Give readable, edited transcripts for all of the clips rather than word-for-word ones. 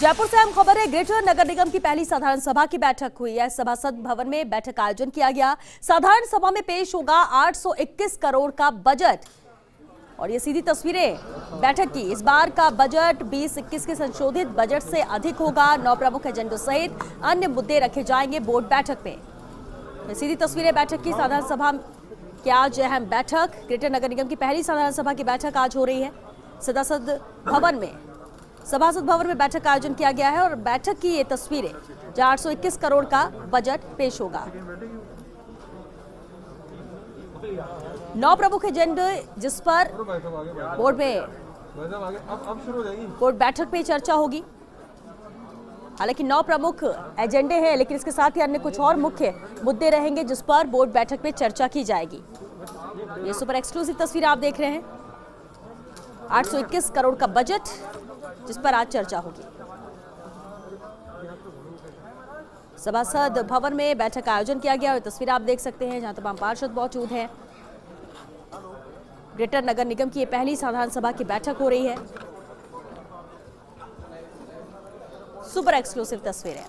जयपुर से अहम खबर है। ग्रेटर नगर निगम की पहली साधारण सभा की बैठक हुई है। सभासद भवन में बैठक का आयोजन किया गया। साधारण सभा में पेश होगा 821 करोड़ का बजट और ये सीधी तस्वीरें बैठक की। इस बार का बजट 20-21 के संशोधित बजट से अधिक होगा। 9 प्रमुख एजेंडों सहित अन्य मुद्दे रखे जाएंगे बोर्ड बैठक में। ये सीधी तस्वीरें बैठक की। साधारण सभा की आज अहम बैठक, ग्रेटर नगर निगम की पहली साधारण सभा की बैठक आज हो रही है। सभासद भवन में बैठक का आयोजन किया गया है और बैठक की ये तस्वीरें जहां 821 करोड़ का बजट पेश होगा। 9 प्रमुख एजेंडे जिस पर बोर्ड बैठक में चर्चा होगी। हालांकि 9 प्रमुख एजेंडे हैं, लेकिन इसके साथ ही अन्य कुछ और मुख्य मुद्दे रहेंगे जिस पर बोर्ड बैठक में चर्चा की जाएगी। ये सुपर एक्सक्लूसिव तस्वीर आप देख रहे हैं। 821 करोड़ का बजट जिस पर आज चर्चा होगी। सभासद भवन में बैठक का आयोजन किया गया और तस्वीर आप देख सकते हैं जहां तमाम पार्षद मौजूद हैं। ग्रेटर नगर निगम की ये पहली साधारण सभा की बैठक हो रही है। सुपर एक्सक्लूसिव तस्वीरें।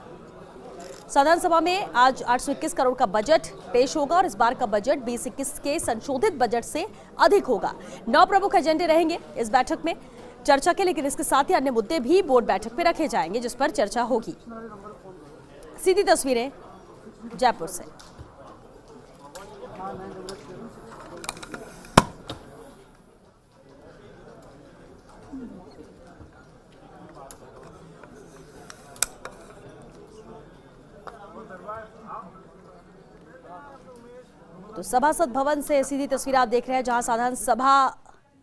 साधारण सभा में आज 821 करोड़ का बजट पेश होगा और इस बार का बजट 20-21 के संशोधित बजट से अधिक होगा। 9 प्रमुख एजेंडे रहेंगे इस बैठक में चर्चा के, लेकिन इसके साथ ही अन्य मुद्दे भी बोर्ड बैठक में रखे जाएंगे जिस पर चर्चा होगी। सीधी तस्वीरें जयपुर से। तो सभासद भवन से सीधी तस्वीर आप देख रहे हैं जहां साधारण सभा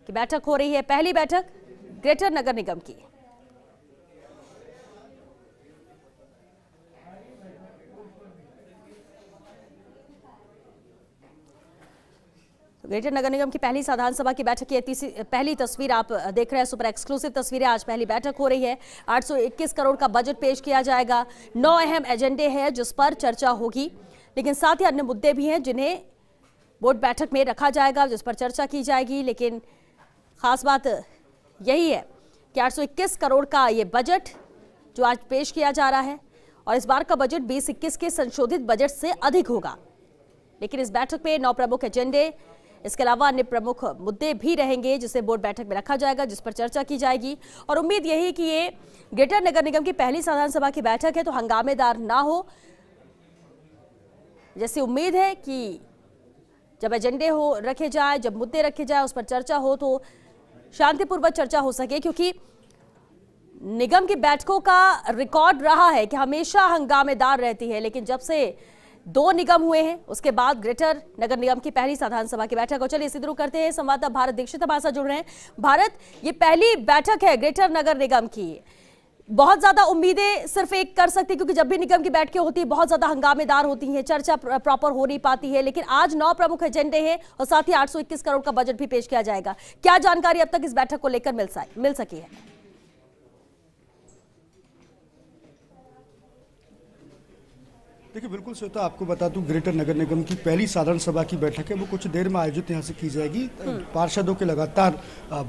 की बैठक हो रही है। पहली बैठक ग्रेटर नगर निगम की। ग्रेटर नगर निगम की पहली साधारण सभा की बैठक की पहली तस्वीर आप देख रहे हैं। सुपर एक्सक्लूसिव तस्वीरें। आज पहली बैठक हो रही है। 821 करोड़ का बजट पेश किया जाएगा। 9 अहम एजेंडे हैं जिस पर चर्चा होगी, लेकिन साथ ही अन्य मुद्दे भी हैं जिन्हें बोर्ड बैठक में रखा जाएगा, जिस पर चर्चा की जाएगी। लेकिन खास बात यही है कि 821 करोड़ का ये बजट जो आज पेश किया जा रहा है और इस बार का बजट 20-21 के संशोधित बजट से अधिक होगा। लेकिन इस बैठक में 9 प्रमुख एजेंडे, इसके अलावा अन्य प्रमुख मुद्दे भी रहेंगे जिसे बोर्ड बैठक में रखा जाएगा, जिस पर चर्चा की जाएगी। और उम्मीद यही कि ये ग्रेटर नगर निगम की पहली साधारण सभा की बैठक है तो हंगामेदार ना हो। जैसी उम्मीद है कि जब एजेंडे रखे जाए, जब मुद्दे रखे जाए, उस पर चर्चा हो तो शांतिपूर्वक चर्चा हो सके, क्योंकि निगम की बैठकों का रिकॉर्ड रहा है कि हमेशा हंगामेदार रहती है। लेकिन जब से 2 निगम हुए हैं उसके बाद ग्रेटर नगर निगम की पहली साधारण सभा की बैठक। और चलिए शुरू करते हैं। संवाददाता भारत दीक्षित हमारे साथ जुड़ रहे हैं। भारत, ये पहली बैठक है ग्रेटर नगर निगम की। बहुत ज्यादा उम्मीदें सिर्फ एक कर सकती, क्योंकि जब भी निगम की बैठकें होती है बहुत ज्यादा हंगामेदार होती हैं, चर्चा प्रॉपर हो नहीं पाती है। लेकिन आज 9 प्रमुख एजेंडे हैं और साथ ही 821 करोड़ का बजट भी पेश किया जाएगा। क्या जानकारी अब तक इस बैठक को लेकर मिल सकी है? देखिए, बिल्कुल श्वेता, आपको बता दूं, ग्रेटर नगर निगम की पहली साधारण सभा की बैठक है वो कुछ देर में आयोजित यहाँ से की जाएगी। पार्षदों के लगातार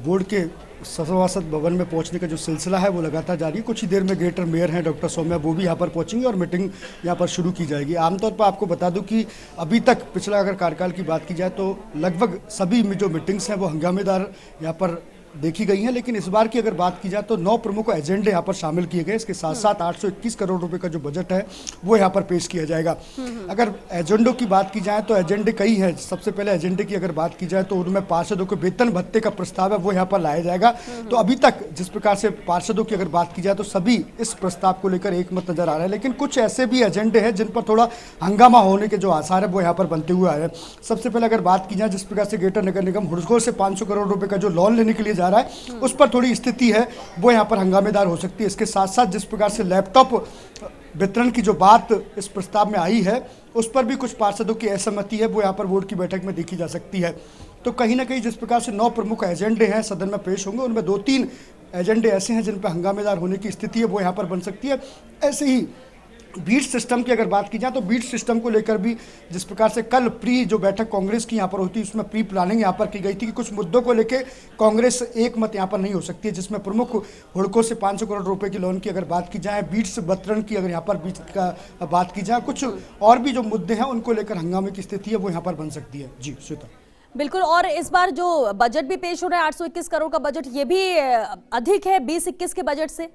बोर्ड के सभासद भवन में पहुंचने का जो सिलसिला है वो लगातार जारी है। कुछ ही देर में ग्रेटर मेयर हैं डॉक्टर सौम्या, वो भी यहाँ पर पहुंचेंगे और मीटिंग यहाँ पर शुरू की जाएगी। आमतौर पर आपको बता दूं कि अभी तक पिछला अगर कार्यकाल की बात की जाए तो लगभग सभी जो मीटिंग्स हैं वो हंगामेदार यहाँ पर देखी गई हैं। लेकिन इस बार की अगर बात की जाए तो 9 प्रमुख एजेंडे यहाँ पर शामिल किए गए। इसके साथ साथ 821 करोड़ रुपए का जो बजट है वो यहाँ पर पेश किया जाएगा। अगर एजेंडों की बात की जाए तो एजेंडे कई हैं। सबसे पहले एजेंडे की अगर बात की जाए तो उनमें पार्षदों के वेतन भत्ते का प्रस्ताव है वो यहाँ पर लाया जाएगा। तो अभी तक जिस प्रकार से पार्षदों की अगर बात की जाए तो सभी इस प्रस्ताव को लेकर एकमत नजर आ रहे हैं। लेकिन कुछ ऐसे भी एजेंडे हैं जिन पर थोड़ा हंगामा होने के जो आसार है वो यहाँ पर बनते हुए आए हैं। सबसे पहले अगर बात की जाए जिस प्रकार से ग्रेटर नगर निगम हुडको से 500 करोड़ रुपए का जो लोन लेने के लिए जा रहा है उस पर थोड़ी स्थिति है वो यहाँ पर हंगामेदार हो सकती है। इसके साथ साथ जिस प्रकार से लैपटॉप वितरण की जो बात इस प्रस्ताव में आई है उस पर भी कुछ पार्षदों की असहमति है वो यहाँ पर बोर्ड की बैठक में देखी जा सकती है। तो कहीं ना कहीं जिस प्रकार से 9 प्रमुख एजेंडे हैं सदन में पेश होंगे, उनमें 2-3 एजेंडे ऐसे हैं जिन पर हंगामेदार होने की स्थिति है वो यहाँ पर बन सकती है। ऐसे ही बीट सिस्टम की अगर बात की जाए तो बीट सिस्टम को लेकर भी जिस प्रकार से कल प्री जो बैठक कांग्रेस की यहाँ पर होती है उसमें प्री प्लानिंग यहाँ पर की गई थी कि कुछ मुद्दों को लेकर कांग्रेस एक मत यहाँ पर नहीं हो सकती है, जिसमें प्रमुख हुड़कों से 500 करोड़ रुपए की लोन की अगर बात की जाए, बीट्स वितरण की अगर यहाँ पर बीच का बात की जाए, कुछ और भी जो मुद्दे हैं उनको लेकर हंगामे की स्थिति है वो यहाँ पर बन सकती है। जी श्वेता। बिल्कुल, और इस बार जो बजट भी पेश हो रहा है 821 करोड़ का बजट, ये भी अधिक है 20-21 के बजट से।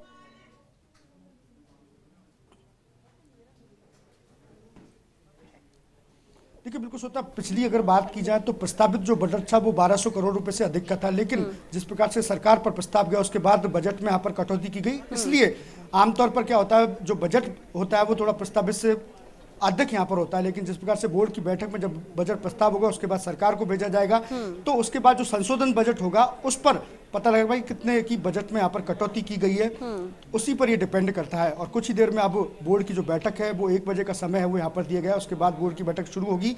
देखिए बिल्कुल सोता, पिछली अगर बात की जाए तो प्रस्तावित जो बजट था वो 1200 करोड़ रुपए से अधिक का था, लेकिन जिस प्रकार से सरकार पर प्रस्ताव गया उसके बाद बजट में यहाँ पर कटौती की गई। इसलिए आमतौर पर क्या होता है, जो बजट होता है वो थोड़ा प्रस्तावित से अधिक यहाँ पर होता है, लेकिन जिस प्रकार से बोर्ड की बैठक में जब बजट प्रस्ताव होगा उसके बाद सरकार को भेजा जाएगा, तो उसके बाद जो संशोधन बजट होगा उस पर पता लगेगा भाई कितने की बजट में यहाँ पर कटौती की गई है, उसी पर ये डिपेंड करता है। और कुछ ही देर में अब बोर्ड की जो बैठक है वो 1 बजे का समय है वो यहाँ पर दिया गया, उसके बाद बोर्ड की बैठक शुरू होगी।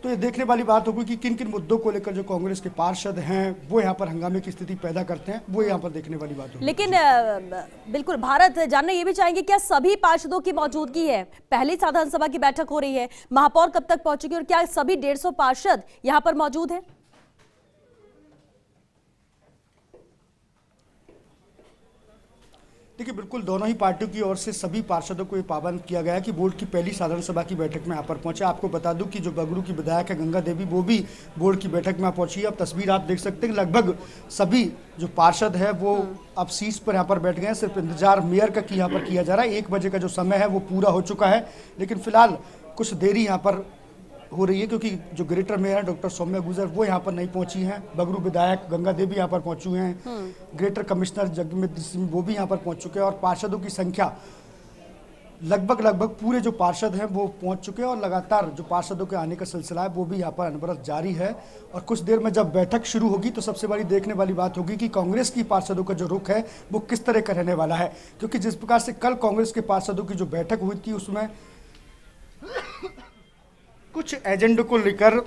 तो ये देखने वाली बात होगी कि किन किन मुद्दों को लेकर जो कांग्रेस के पार्षद हैं वो यहाँ पर हंगामे की स्थिति पैदा करते हैं, वो यहाँ पर देखने वाली बात होगी। लेकिन बिल्कुल भारत जानना ये भी चाहेंगे क्या सभी पार्षदों की मौजूदगी है? पहली साधारण सभा की बैठक हो रही है, महापौर कब तक पहुंचेगी और क्या सभी 150 पार्षद यहाँ पर मौजूद है? देखिए बिल्कुल दोनों ही पार्टियों की ओर से सभी पार्षदों को ये पाबंद किया गया है कि बोर्ड की पहली साधारण सभा की बैठक में यहाँ पर पहुंचे। आपको बता दूं कि जो बगरू की विधायक है गंगा देवी, वो भी बोर्ड की बैठक में पहुंची है। अब तस्वीर आप देख सकते हैं, लगभग सभी जो पार्षद है वो अब सीट्स पर यहाँ पर बैठ गए हैं, सिर्फ इंतजार मेयर का यहाँ पर किया जा रहा है। 1 बजे का जो समय है वो पूरा हो चुका है, लेकिन फिलहाल कुछ देरी यहाँ पर हो रही है क्योंकि जो ग्रेटर मेयर है डॉक्टर सौम्या गुजर वो यहाँ पर नहीं पहुंची हैं। बगरू विधायक गंगा देवी यहाँ पर पहुंचे हुए हैं, ग्रेटर कमिश्नर जगमित सिंह वो भी यहाँ पर पहुंच चुके हैं और पार्षदों की संख्या लगभग पूरे जो पार्षद हैं वो पहुंच चुके हैं और लगातार जो पार्षदों के आने का सिलसिला है वो भी यहाँ पर अनवरत जारी है। और कुछ देर में जब बैठक शुरू होगी तो सबसे बड़ी देखने वाली बात होगी कि कांग्रेस की पार्षदों का जो रुख है वो किस तरह का रहने वाला है, क्योंकि जिस प्रकार से कल कांग्रेस के पार्षदों की जो बैठक हुई थी उसमें कुछ एजेंडे को लेकर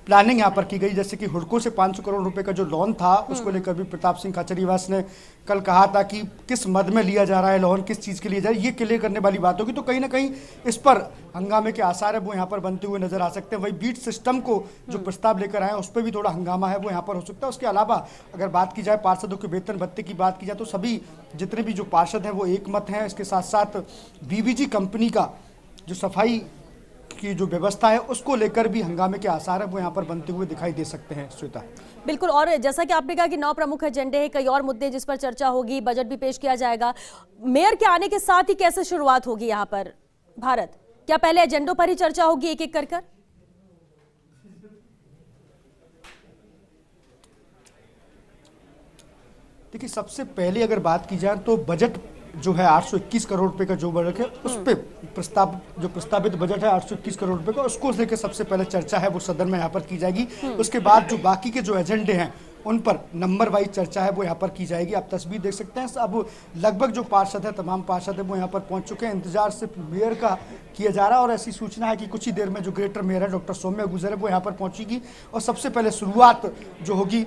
प्लानिंग यहाँ पर की गई, जैसे कि हुडको से 500 करोड़ रुपए का जो लोन था उसको लेकर भी प्रताप सिंह खाचरियावास ने कल कहा था कि किस मद में लिया जा रहा है लोन, किस चीज़ के लिए जा रहा है, ये क्लियर करने वाली बात होगी। तो कहीं ना कहीं इस पर हंगामे के आसार है वो यहाँ पर बनते हुए नजर आ सकते हैं। वही बीट सिस्टम को जो प्रस्ताव लेकर आए उस पर भी थोड़ा हंगामा है वो यहाँ पर हो सकता है। उसके अलावा अगर बात की जाए पार्षदों के वेतन भत्ते की बात की जाए तो सभी जितने भी जो पार्षद हैं वो एक मत हैं। इसके साथ साथ बीवीजी कंपनी का जो सफाई की जो व्यवस्था है उसको लेकर भी हंगामे के आसार है वो यहाँ पर बनते हुए दिखाई दे सकते हैं। श्वेता बिल्कुल, और जैसा कि आपने कहा कि 9 प्रमुख एजेंडे हैं, कई और मुद्दे जिस पर चर्चा होगी, बजट भी पेश किया जाएगा। मेयर के आने के साथ ही कैसे शुरुआत होगी यहाँ पर भारत? क्या पहले एजेंडों पर ही चर्चा होगी एक एक कर? देखिए सबसे पहले अगर बात की जाए तो बजट जो है 821 करोड़ रुपए का जो बजट है उस पे प्रस्तावित बजट है 821 करोड़ रुपए का, उसको लेकर सबसे पहले चर्चा है वो सदन में यहाँ पर की जाएगी। उसके बाद जो बाकी के जो एजेंडे हैं उन पर नंबर वाइज चर्चा है वो यहाँ पर की जाएगी। आप तस्वीर देख सकते हैं, अब लगभग जो पार्षद है तमाम पार्षद है वो यहाँ पर पहुँच चुके हैं। इंतजार सिर्फ मेयर का किया जा रहा है और ऐसी सूचना है कि कुछ ही देर में जो ग्रेटर मेयर है डॉक्टर सौम्या गुजर है वो यहाँ पर पहुँचेगी और सबसे पहले शुरुआत जो होगी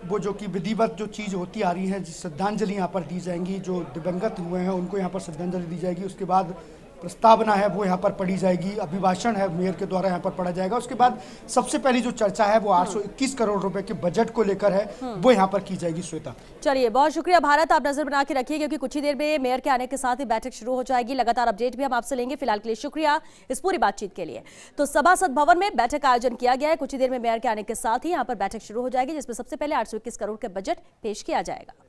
वो जो कि विधिवत जो चीज़ होती आ रही है, श्रद्धांजलि यहाँ पर दी जाएंगी, जो दिवंगत हुए हैं उनको यहाँ पर श्रद्धांजलि दी जाएगी। उसके बाद प्रस्तावना है वो यहाँ पर पढ़ी जाएगी, अभिभाषण है मेयर के द्वारा यहाँ पर पढ़ा जाएगा। उसके बाद सबसे पहली जो चर्चा है वो 821 करोड़ रुपए के बजट को लेकर है वो यहाँ पर की जाएगी। श्वेता चलिए, बहुत शुक्रिया भारत, आप नजर बना के रखिए क्योंकि कुछ ही देर में मेयर के आने के साथ ही बैठक शुरू हो जाएगी। लगातार अपडेट भी हम आपसे लेंगे। फिलहाल के लिए शुक्रिया इस पूरी बातचीत के लिए। तो सभासद भवन में बैठक का आयोजन किया गया है, कुछ ही देर में मेयर के आने के साथ ही यहाँ पर बैठक शुरू हो जाएगी जिसमें सबसे पहले 821 करोड़ का बजट पेश किया जाएगा।